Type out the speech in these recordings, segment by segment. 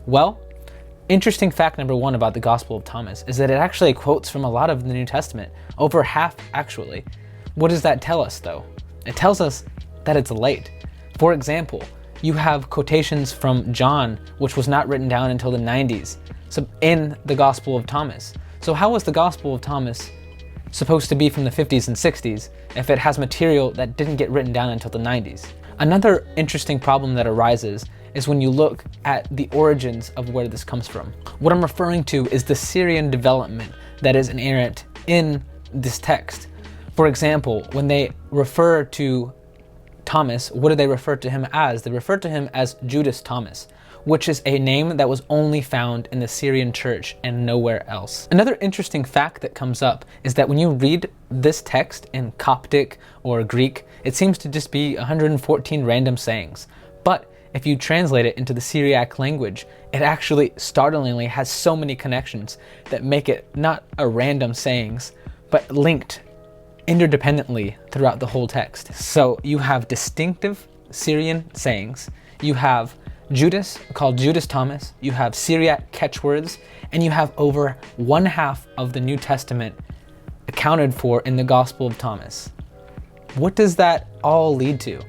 Well, interesting fact number one about the Gospel of Thomas is that it actually quotes from a lot of the New Testament, over half actually. What does that tell us though? It tells us that it's late. For example, you have quotations from John, which was not written down until the 90s, so in the Gospel of Thomas. So how was the Gospel of Thomas supposed to be from the 50s and 60s if it has material that didn't get written down until the 90s? Another interesting problem that arises is when you look at the origins of where this comes from. What I'm referring to is the Syrian development that is inherent in this text. For example, when they refer to Thomas, what do they refer to him as? They refer to him as Judas Thomas, which is a name that was only found in the Syrian church and nowhere else. Another interesting fact that comes up is that when you read this text in Coptic or Greek, it seems to just be 114 random sayings. But if you translate it into the Syriac language, it actually startlingly has so many connections that make it not a random sayings, but linked interdependently throughout the whole text. So you have distinctive Syrian sayings, you have Judas called Judas Thomas, you have Syriac catchwords, and you have over 1/2 of the New Testament accounted for in the Gospel of Thomas. What does that all lead to?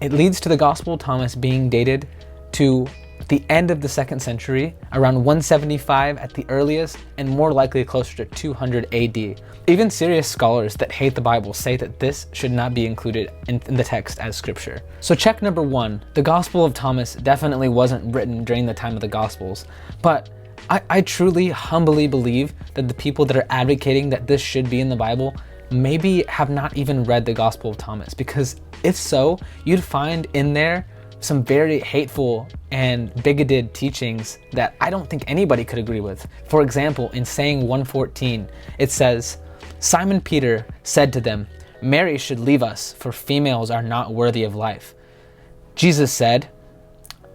It leads to the Gospel of Thomas being dated to the end of the 2nd century, around 175 at the earliest, and more likely closer to 200 AD. Even serious scholars that hate the Bible say that this should not be included in the text as scripture. So check number one, the Gospel of Thomas definitely wasn't written during the time of the Gospels, but I truly, humbly believe that the people that are advocating that this should be in the Bible maybe have not even read the Gospel of Thomas, because if so, you'd find in there some very hateful and bigoted teachings that I don't think anybody could agree with. For example, in saying 114, it says, Simon Peter said to them, Mary should leave us, for females are not worthy of life. Jesus said,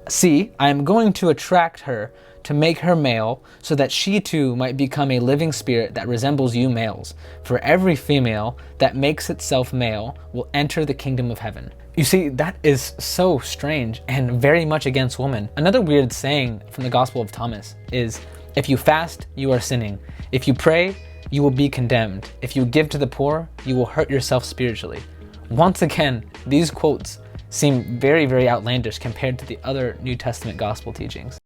see, I am going to attract her to make her male, so that she too might become a living spirit that resembles you males. For every female that makes itself male will enter the kingdom of heaven. You see, that is so strange and very much against women. Another weird saying from the Gospel of Thomas is, if you fast, you are sinning. If you pray, you will be condemned. If you give to the poor, you will hurt yourself spiritually. Once again, these quotes seem very, very outlandish compared to the other New Testament gospel teachings.